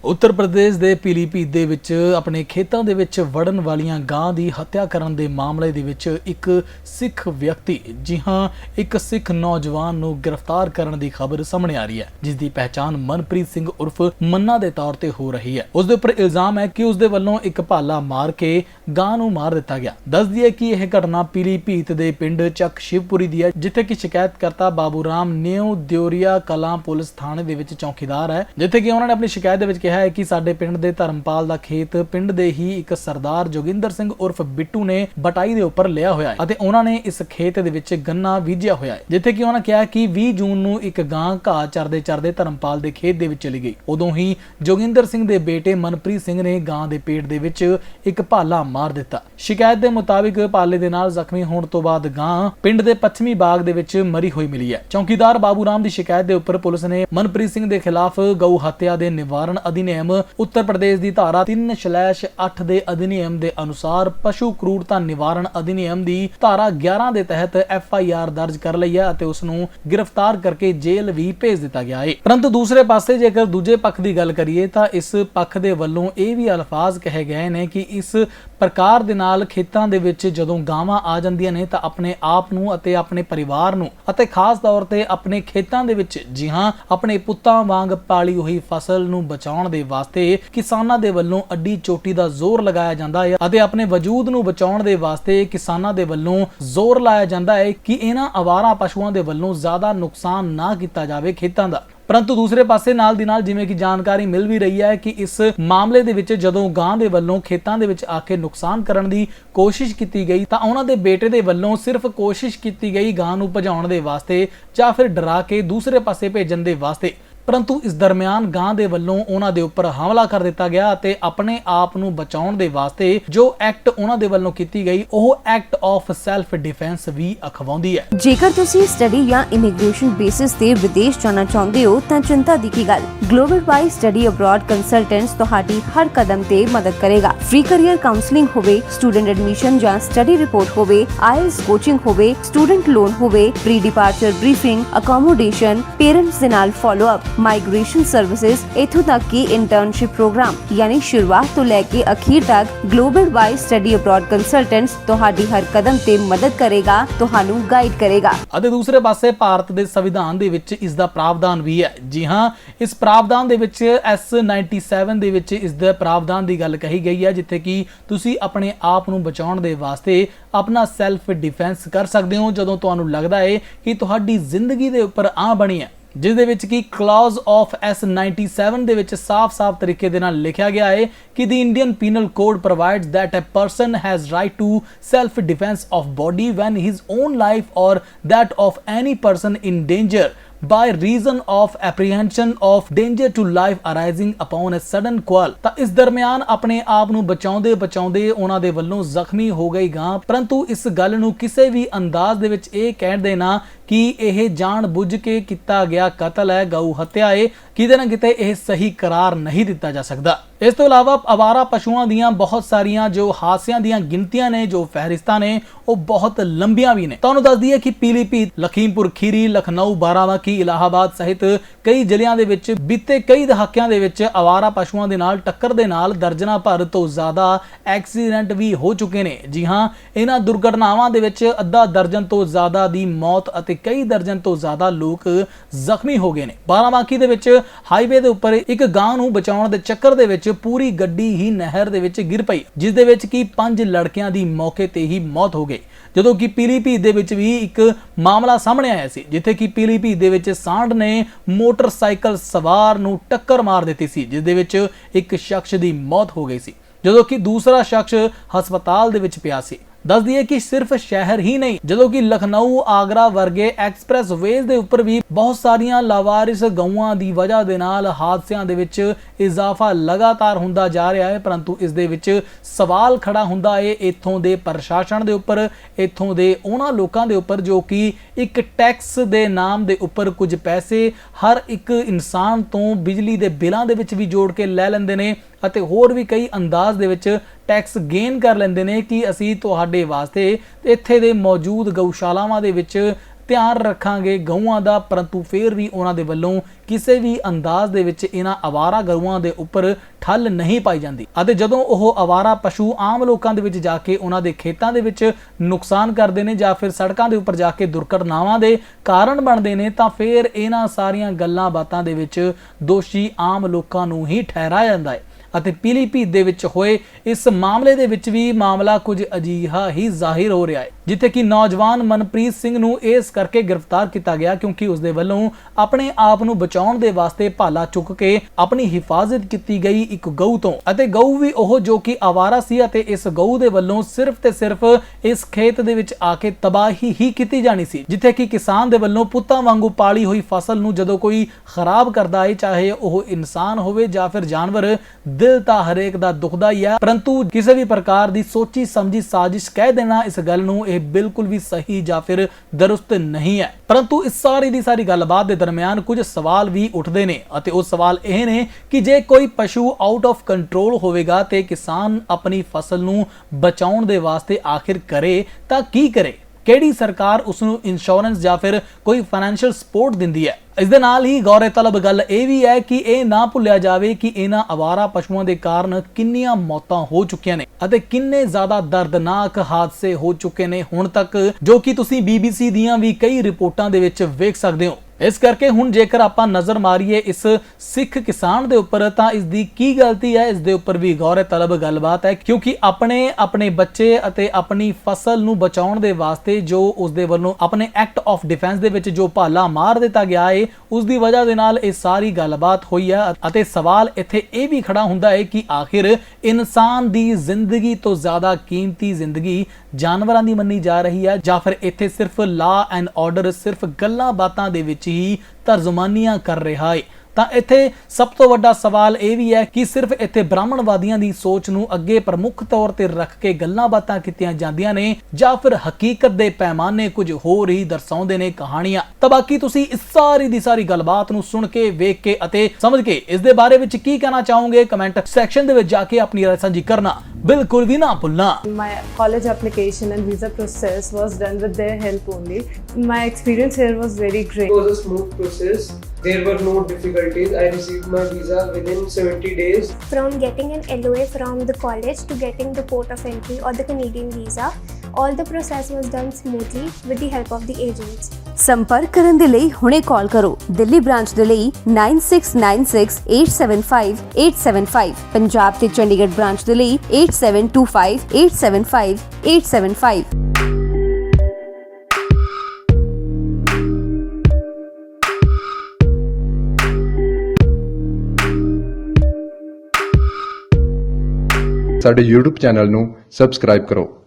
उत्तर प्रदेश के पीलीभीत दे विच अपने खेतों दे विच वड़न वालियां गां की हत्या करन दे मामले दे विच एक सिख व्यक्ति जी हाँ एक सिख नौजवान नूं गिरफ्तार करन दी खबर सामने आ रही है, जिसकी पहचान मनप्रीत सिंह उर्फ मन्ना दे तौर ते हो रही है। उसदे उपर इल्जाम है कि उसदे वल्लों एक भाला मार के गां नूं मार दिता गया। दस दिए कि यह घटना पीलीभीत दे पिंड चक शिवपुरी दी है, जिथे कि शिकायतकर्ता बाबू राम न्यू दियोरिया कलां पुलिस थाणे दे विच चौकीदार है, जिथे कि उन्होंने अपनी शिकायत दे विच कहा है कि साडे पिंड दे धर्मपाल दा खेत पिंड दे ही एक सरदार जोगिंदर सिंह उर्फ बिट्टू ने बटाई दे उपर लिया होया है अते उन्हां ने इस खेत दे विच गन्ना बीजिया होया है, जिथे कि उन्हां कहा कि 20 जून नूं एक गां घाह चरदे चरदे धर्मपाल दे खेत दे विच चली गई। उदों ही जोगिंदर सिंह दे बेटे मनप्रीत सिंह ने गां दे पेट दे विच एक भाला मार दिता। शिकायत दे मुताबिक भाले दे नाल जख्मी होण तो बाद गां पिंड दे पश्चिमी बाग दे विच मरी हुई मिली है। चौकीदार बाबू राम दी शिकायत दे उपर पुलिस ने मनप्रीत सिंह दे खिलाफ गऊ हत्या दे निवारण अधिनियम उत्तर प्रदेश की धारा 3/8 दे अधिनियम दे अनुसार पशु क्रूरता निवारण अधिनियम की धारा 11 दे तहत FIR दर्ज कर लई है अते उस नूं गिरफ्तार करके जेल भी भेज दिता गया है। परंतु दूसरे पासे जेकर दूजे पक्ष की गल करिए तां इस पक्ष दे वल्लों ये भी अल्फाज कहे गए ने कि इस प्रकार दे नाल खेतां दे विच जदों गावां आ जांदियां ने तां अपने आप नूं अते अपने परिवार नूं अते खास तौर ते अपने खेतां दे विच जी हां अपने पुत्तां वांग पाली हुई फसल नूं बचाउण दे वास्ते किसानां दे वल्लों अड्डी चोटी दा जोर लगाया जांदा है अते अपने वजूद नूं बचाउण दे वास्ते किसानां दे वल्लों जोर लाया जांदा है कि इन्हां आवारा पशुआं दे वल्लों ज़्यादा नुकसान ना कीता जावे खेतां दा। परंतु दूसरे पासे नाल दी नाल जिवें कि जानकारी मिल भी रही है कि इस मामले दे विच जदों गां दे वल्लों खेतां दे विच आके नुकसान करन दी कोशिश कीती गई तां उन्हां दे बेटे दे वल्लों सिर्फ कोशिश कीती गई गां नूं भजाउण दे वास्ते जां फिर डरा के दूसरे पासे भेजण दे वास्ते, परंतु इस दरमियान गां दे वल्लों उन्हां दे उपर हमला कर दिता गया अते अपने आप नूं बचाउण दे वास्ते जो एक्ट उन्हां दे वल्लों कीती गई ओह एक्ट ऑफ सैल्फ डिफेंस भी अखवाउंदी है। जेकर तुसी स्टडी या इमीग्रेशन बेसिस ते विदेश जाना चाਹੁੰਦੇ ਹੋ ਤਾਂ चिंता दी की गल global Y study abroad consultants ਤੁਹਾਡੀ हर कदम ते मदद करेगा। फ्री करियर काउंसलिंग होवे, स्टूडेंट एडमिशन ਜਾਂ स्टडी रिपोर्ट होवे, IELTS कोचिंग होवे, स्टूडेंट लोन होवे, pre departure briefing, accommodation, parents दे नाल फॉलो अप, माइग्रेशन सर्विसेज, इथों तक कि इंटर्नशिप प्रोग्राम यानी शुरुआत तो लेके अखीर तक global Y study abroad consultants ਤੁਹਾਡੀ हर कदम ते मदद करेगा, ਤੁਹਾਨੂੰ गाइड करेगा। ਅਤੇ ਦੂਸਰੇ ਪਾਸੇ ਭਾਰਤ ਦੇ ਸੰਵਿਧਾਨ ਦੇ ਵਿੱਚ ਇਸ ਦਾ ਪ੍ਰਾਵਧਾਨ ਵੀ ਹੈ। ਜੀ ਹਾਂ, ਇਸ ਪ੍ਰਾਵਧਾਨ ਦੇ ਵਿੱਚ S97 ਦੇ ਵਿੱਚ ਇਸ ਦੇ ਪ੍ਰਾਵਧਾਨ ਦੀ ਗੱਲ ਕਹੀ ਗਈ ਹੈ, ਜਿੱਥੇ ਕਿ ਤੁਸੀਂ ਆਪਣੇ ਆਪ ਨੂੰ ਬਚਾਉਣ ਦੇ ਵਾਸਤੇ ਆਪਣਾ ਸੈਲਫ ਡਿਫੈਂਸ ਕਰ ਸਕਦੇ ਹੋ ਜਦੋਂ ਤੁਹਾਨੂੰ ਲੱਗਦਾ ਹੈ ਕਿ ਤੁਹਾਡੀ ਜ਼ਿੰਦਗੀ ਦੇ ਉੱਪਰ ਆ ਬਣੀ ਹੈ, ਜਿਸ ਦੇ ਵਿੱਚ ਕਿ ਕਲੌਜ਼ ਆਫ S97 ਦੇ ਵਿੱਚ ਸਾਫ਼-ਸਾਫ਼ ਤਰੀਕੇ ਦੇ ਨਾਲ ਲਿਖਿਆ ਗਿਆ ਹੈ ਕਿ the Indian penal code provides that a person has right to self defense of body when his own life or that of any person in danger by reason of apprehension of danger to life arising upon a sudden quarrel। ਤਾਂ ਇਸ ਦਰਮਿਆਨ ਆਪਣੇ ਆਪ ਨੂੰ ਬਚਾਉਂਦੇ ਉਹਨਾਂ ਦੇ ਵੱਲੋਂ ਜ਼ਖਮੀ ਹੋ ਗਈ ਗਾਂ, ਪਰੰਤੂ ਇਸ ਗੱਲ ਨੂੰ ਕਿਸੇ ਵੀ ਅੰਦਾਜ਼ ਦੇ ਵਿੱਚ ਇਹ ਕਹਿਣ ਦੇਣਾ ਕਿ ਇਹ ਜਾਣ ਬੁੱਝ ਕੇ ਕੀਤਾ ਗਿਆ ਕਤਲ ਹੈ, ਗਊ ਹੱਤਿਆ ਹੈ, ਕਿਤੇ ਨਾ ਕਿਤੇ ਇਹ ਸਹੀ ਕਰਾਰ ਨਹੀਂ ਦਿੱਤਾ ਜਾ ਸਕਦਾ। ਇਸ ਤੋਂ ਇਲਾਵਾ ਆਵਾਰਾ ਪਸ਼ੂਆਂ ਦੀਆਂ ਬਹੁਤ ਸਾਰੀਆਂ ਜੋ ਹਾਦਸਿਆਂ ਦੀਆਂ ਗਿਣਤੀਆਂ ਨੇ, ਜੋ ਫਹਿਰਿਸਤਾਂ ਨੇ, ਉਹ ਬਹੁਤ ਲੰਬੀਆਂ ਵੀ ਨੇ। ਤੁਹਾਨੂੰ ਦੱਸ ਦਈਏ ਕਿ ਪੀਲੀਭੀਤ, ਲਖੀਮਪੁਰ ਖੀਰੀ, ਲਖਨਊ, ਬਾਰਾਬੰਕੀ, ਇਲਾਹਾਬਾਦ ਸਹਿਤ ਕਈ ਜ਼ਿਲ੍ਹਿਆਂ ਦੇ ਵਿੱਚ ਬੀਤੇ ਕਈ ਦਹਾਕਿਆਂ ਦੇ ਵਿੱਚ ਆਵਾਰਾ ਪਸ਼ੂਆਂ ਦੇ ਨਾਲ ਟੱਕਰ ਦੇ ਨਾਲ ਦਰਜਨਾਂ ਭਰ ਤੋਂ ਜ਼ਿਆਦਾ ਐਕਸੀਡੈਂਟ ਵੀ ਹੋ ਚੁੱਕੇ ਨੇ। ਜੀ ਹਾਂ, ਇਹਨਾਂ ਦੁਰਘਟਨਾਵਾਂ ਦੇ ਵਿੱਚ ਅੱਧਾ ਦਰਜਨ ਤੋਂ ਜ਼ਿਆਦਾ ਦੀ ਮੌਤ ਅਤੇ ਕਈ ਦਰਜਨ ਤੋਂ ਜ਼ਿਆਦਾ ਲੋਕ ਜ਼ਖਮੀ ਹੋ ਗਏ ਨੇ। ਬਾਰਾਬੰਕੀ ਦੇ ਵਿੱਚ ਹਾਈਵੇ ਦੇ ਉੱਪਰ ਇੱਕ ਗਾਂ ਨੂੰ ਬਚਾਉਣ ਦੇ ਚੱਕਰ ਦੇ ਵਿੱਚ ਪੂਰੀ ਗੱਡੀ ਹੀ ਨਹਿਰ ਦੇ ਵਿੱਚ ਗਿਰ ਪਈ, ਜਿਸ ਦੇ ਵਿੱਚ ਕਿ 5 ਲੜਕਿਆਂ ਦੀ ਮੌਕੇ ਤੇ ਹੀ ਮੌਤ ਹੋ ਗਈ। ਜਦੋਂ ਕਿ ਪੀਲੀਭੀਤ ਦੇ ਵਿੱਚ ਵੀ ਇੱਕ ਮਾਮਲਾ ਸਾਹਮਣੇ ਆਇਆ ਸੀ, ਜਿੱਥੇ ਕਿ ਪੀਲੀਭੀਤ ਦੇ ਵਿੱਚ ਸਾਂਢ ਨੇ ਮੋਟਰਸਾਈਕਲ ਸਵਾਰ ਨੂੰ ਟੱਕਰ ਮਾਰ ਦਿੱਤੀ ਸੀ, ਜਿਸ ਦੇ ਵਿੱਚ ਇੱਕ ਸ਼ਖਸ ਦੀ ਮੌਤ ਹੋ ਗਈ ਸੀ, ਜਦੋਂ ਕਿ ਦੂਸਰਾ ਸ਼ਖਸ ਹਸਪਤਾਲ ਦੇ ਵਿੱਚ ਪਿਆ ਸੀ। दस दिए कि सिर्फ शहर ही नहीं, जो कि लखनऊ, आगरा वर्गे एक्सप्रैस वेज के उपर भी बहुत सारिया लावारिस गऊआं की वजह के नाल हादसियां दे विच इजाफा लगातार हुंदा जा रहा है। परंतु इस दे विच सवाल खड़ा हुंदा है इत्थों दे प्रशासन दे उपर, इत्थों दे उन्हां लोकां दे उपर जो कि एक टैक्स दे नाम दे उपर कुछ पैसे हर एक इंसान तो बिजली के बिलों दे विच भी जोड़ के लै लैंदे ने ਅਤੇ ਹੋਰ ਵੀ ਕਈ ਅੰਦਾਜ਼ ਦੇ ਵਿੱਚ ਟੈਕਸ ਗੇਨ ਕਰ ਲੈਂਦੇ ਨੇ ਕਿ ਅਸੀਂ ਤੁਹਾਡੇ ਵਾਸਤੇ ਇੱਥੇ ਦੇ ਮੌਜੂਦ ਗਊਸ਼ਾਲਾਵਾਂ ਦੇ ਵਿੱਚ ਧਿਆਨ ਰੱਖਾਂਗੇ ਗਊਆਂ ਦਾ, ਪਰੰਤੂ ਫਿਰ ਵੀ ਉਹਨਾਂ ਦੇ ਵੱਲੋਂ ਕਿਸੇ ਵੀ ਅੰਦਾਜ਼ ਦੇ ਵਿੱਚ ਇਹਨਾਂ ਆਵਾਰਾ ਗਊਆਂ ਦੇ ਉੱਪਰ ਠੱਲ ਨਹੀਂ ਪਾਈ ਜਾਂਦੀ ਅਤੇ ਜਦੋਂ ਉਹ ਆਵਾਰਾ ਪਸ਼ੂ ਆਮ ਲੋਕਾਂ ਦੇ ਵਿੱਚ ਜਾ ਕੇ ਉਹਨਾਂ ਦੇ ਖੇਤਾਂ ਦੇ ਵਿੱਚ ਨੁਕਸਾਨ ਕਰਦੇ ਨੇ ਜਾਂ ਫਿਰ ਸੜਕਾਂ ਦੇ ਉੱਪਰ ਜਾ ਕੇ ਦੁਰਘਟਨਾਵਾਂ ਦੇ ਕਾਰਨ ਬਣਦੇ ਨੇ ਤਾਂ ਫਿਰ ਇਹਨਾਂ ਸਾਰੀਆਂ ਗੱਲਾਂ ਬਾਤਾਂ ਦੇ ਵਿੱਚ ਦੋਸ਼ੀ ਆਮ ਲੋਕਾਂ ਨੂੰ ਹੀ ਠਹਿਰਾਇਆ ਜਾਂਦਾ ਹੈ। ਅਤੇ ਪੀਲੀਭੀਤ ਦੇ ਵਿੱਚ ਹੋਏ ਇਸ ਮਾਮਲੇ ਦੇ ਵਿੱਚ ਵੀ ਮਾਮਲਾ ਕੁਝ ਅਜਿਹਾ ਹੀ ਜ਼ਾਹਿਰ ਹੋ ਰਿਹਾ ਹੈ, ਜਿੱਥੇ ਕਿ ਨੌਜਵਾਨ ਮਨਪ੍ਰੀਤ ਸਿੰਘ ਨੂੰ ਇਸ ਕਰਕੇ ਗ੍ਰਿਫਤਾਰ ਕੀਤਾ ਗਿਆ ਕਿਉਂਕਿ ਉਸ ਦੇ ਵੱਲੋਂ ਆਪਣੇ ਆਪ ਨੂੰ ਬਚਾਉਣ ਦੇ ਵਾਸਤੇ ਭਾਲਾ ਚੁੱਕ ਕੇ ਆਪਣੀ ਹਿਫਾਜ਼ਤ ਕੀਤੀ ਗਈ ਇੱਕ ਗਊ ਤੋਂ, ਅਤੇ ਗਊ ਵੀ ਉਹ ਜੋ ਕਿ ਆਵਾਰਾ ਸੀ ਅਤੇ ਇਸ ਗਊ ਦੇ ਵੱਲੋਂ ਸਿਰਫ ਤੇ ਸਿਰਫ ਇਸ ਖੇਤ ਦੇ ਵਿੱਚ ਆ ਕੇ ਤਬਾਹੀ ਹੀ ਕੀਤੀ ਜਾਣੀ ਸੀ, ਜਿੱਥੇ ਕਿ ਕਿਸਾਨ ਦੇ ਵੱਲੋਂ ਪੁੱਤਾਂ ਵਾਂਗੂ ਪਾਲੀ ਹੋਈ ਫਸਲ ਨੂੰ ਜਦੋਂ ਕੋਈ ਖਰਾਬ ਕਰਦਾ ਹੈ, ਚਾਹੇ ਉਹ ਇਨਸਾਨ ਹੋਵੇ ਜਾਂ ਫਿਰ ਜਾਨਵਰ, ਦਿਲ ਤਾਂ ਹਰੇਕ ਦਾ ਦੁਖਦਾ ਹੀ ਹੈ, ਪਰੰਤੂ ਕਿਸੇ ਵੀ ਪ੍ਰਕਾਰ ਦੀ ਸੋਚੀ ਸਮਝੀ ਸਾਜ਼ਿਸ਼ ਕਹਿ ਦੇਣਾ ਇਸ ਗੱਲ ਨੂੰ ਇਹ ਬਿਲਕੁਲ ਵੀ ਸਹੀ ਜਾਂ ਫਿਰ ਦਰੁਸਤ ਨਹੀਂ ਹੈ। ਪਰੰਤੂ ਇਸ ਸਾਰੀ ਦੀ ਸਾਰੀ ਗੱਲਬਾਤ ਦੇ ਦਰਮਿਆਨ ਕੁਝ ਸਵਾਲ ਵੀ ਉੱਠਦੇ ਨੇ ਅਤੇ ਉਹ ਸਵਾਲ ਇਹ ਨੇ ਕਿ ਜੇ ਕੋਈ ਪਸ਼ੂ ਆਊਟ ਆਫ ਕੰਟਰੋਲ ਹੋਵੇਗਾ ਤੇ ਕਿਸਾਨ ਆਪਣੀ ਫਸਲ ਨੂੰ ਬਚਾਉਣ ਦੇ ਵਾਸਤੇ ਆਖਿਰ ਕਰੇ ਤਾਂ ਕੀ ਕਰੇ? ਕਿਹੜੀ ਸਰਕਾਰ ਉਸ ਨੂੰ ਇੰਸ਼ੋਰੈਂਸ ਜਾਂ ਫਿਰ ਕੋਈ ਫਾਈਨੈਂਸ਼ੀਅਲ ਸਪੋਰਟ ਦਿੰਦੀ ਹੈ? ਇਸ ਦੇ ਨਾਲ ਹੀ ਗੌਰ ਤਲਬ ਗੱਲ ਇਹ ਵੀ ਹੈ ਕਿ ਇਹ ਨਾ ਭੁੱਲਿਆ ਜਾਵੇ ਕਿ ਇਹਨਾਂ ਆਵਾਰਾ ਪਸ਼ੂਆਂ ਦੇ ਕਾਰਨ ਕਿੰਨੀਆਂ ਮੌਤਾਂ ਹੋ ਚੁੱਕੀਆਂ ਨੇ ਅਤੇ ਕਿੰਨੇ ਜ਼ਿਆਦਾ ਦਰਦਨਾਕ ਹਾਦਸੇ ਹੋ ਚੁੱਕੇ ਨੇ ਹੁਣ ਤੱਕ, ਜੋ ਕਿ ਤੁਸੀਂ BBC ਦੀਆਂ ਵੀ ਕਈ ਰਿਪੋਰਟਾਂ ਦੇ ਵਿੱਚ ਵੇਖ ਸਕਦੇ ਹੋ। ਇਸ ਕਰਕੇ ਹੁਣ ਜੇਕਰ ਆਪਾਂ ਨਜ਼ਰ ਮਾਰੀਏ ਇਸ ਸਿੱਖ ਕਿਸਾਨ ਦੇ ਉੱਪਰ ਤਾਂ ਇਸ ਦੀ ਕੀ ਗਲਤੀ ਹੈ, ਇਸ ਦੇ ਉੱਪਰ ਵੀ ਗੌਰ ਤਲਬ ਗੱਲਬਾਤ ਹੈ, ਕਿਉਂਕਿ ਆਪਣੇ ਬੱਚੇ ਅਤੇ ਆਪਣੀ ਫਸਲ ਨੂੰ ਬਚਾਉਣ ਦੇ ਵਾਸਤੇ ਜੋ ਉਸ ਦੇ ਵੱਲੋਂ ਆਪਣੇ ਐਕਟ ਆਫ ਡਿਫੈਂਸ ਦੇ ਵਿੱਚ ਜੋ ਭਾਲਾ ਮਾਰ ਦਿੱਤਾ ਗਿਆ ਹੈ, ਉਸ ਦੀ ਵਜ੍ਹਾ ਦੇ ਨਾਲ ਇਹ ਸਾਰੀ ਗੱਲਬਾਤ ਹੋਈ ਹੈ। ਅਤੇ ਸਵਾਲ ਇੱਥੇ ਇਹ ਵੀ ਖੜਾ ਹੁੰਦਾ ਹੈ ਕਿ ਆਖਿਰ ਇਨਸਾਨ ਦੀ ਜ਼ਿੰਦਗੀ ਤੋਂ ਜ਼ਿਆਦਾ ਕੀਮਤੀ ਜ਼ਿੰਦਗੀ ਜਾਨਵਰਾਂ ਦੀ ਮੰਨੀ ਜਾ ਰਹੀ ਹੈ ਜਾਂ ਫਿਰ ਇੱਥੇ ਸਿਰਫ ਲਾ ਐਂਡ ਆਰਡਰ ਸਿਰਫ ਗੱਲਾਂ ਬਾਤਾਂ ਦੇ ਵਿੱਚ ਹੀ ਤਰਜਮਾਨੀਆਂ ਕਰ ਰਿਹਾ ਹੈ। ਤਾਂ ਇੱਥੇ ਸਭ ਤੋਂ ਵੱਡਾ ਸਵਾਲ ਇਹ ਵੀ ਹੈ ਕਿ ਸਿਰਫ ਇੱਥੇ ਬ੍ਰਾਹਮਣਵਾਦੀਆਂ ਦੀ ਸੋਚ ਨੂੰ ਅੱਗੇ ਪ੍ਰਮੁੱਖ ਤੌਰ ਤੇ ਰੱਖ ਕੇ ਗੱਲਾਂ ਬਾਤਾਂ ਕੀਤੀਆਂ ਜਾਂਦੀਆਂ ਨੇ ਜਾਂ ਫਿਰ ਹਕੀਕਤ ਦੇ ਪੈਮਾਨੇ ਕੁਝ ਹੋਰ ਹੀ ਦਰਸਾਉਂਦੇ ਨੇ ਕਹਾਣੀਆਂ। ਤਾਂ ਬਾਕੀ ਤੁਸੀਂ ਇਸ ਸਾਰੀ ਦੀ ਸਾਰੀ ਗੱਲਬਾਤ ਨੂੰ ਸੁਣ ਕੇ, ਵੇਖ ਕੇ ਅਤੇ ਸਮਝ ਕੇ ਇਸ ਦੇ ਬਾਰੇ ਵਿੱਚ ਕੀ ਕਹਿਣਾ ਚਾਹੋਗੇ ਕਮੈਂਟ ਸੈਕਸ਼ਨ ਦੇ ਵਿੱਚ ਜਾ ਕੇ ਆਪਣੀ ਰਾਏ ਸਾਂਝੀ ਕਰਨਾ ਬਿਲਕੁਲ ਵੀ ਨਾ ਭੁੱਲਣਾ। My college application and visa process was done with their help only. My experience here was very great. It was a smooth process. There were no difficulties. I received my visa within 70 days. From getting an LOA from the college to getting the port of entry or the Canadian visa, all the process was done smoothly with the help of the agents. ਸੰਪਰਕ ਕਰਨ ਦੇ ਲਈ ਹੁਣੇ ਕਾਲ ਕਰੋ। Delhi branch ਦੇ ਲਈ 9696875875, ਪੰਜਾਬ ਤੇ Chandigarh branch ਦੇ ਲਈ 8725875875। ਸਾਡੇ YouTube ਚੈਨਲ ਨੂੰ ਸਬਸਕ੍ਰਾਈਬ ਕਰੋ।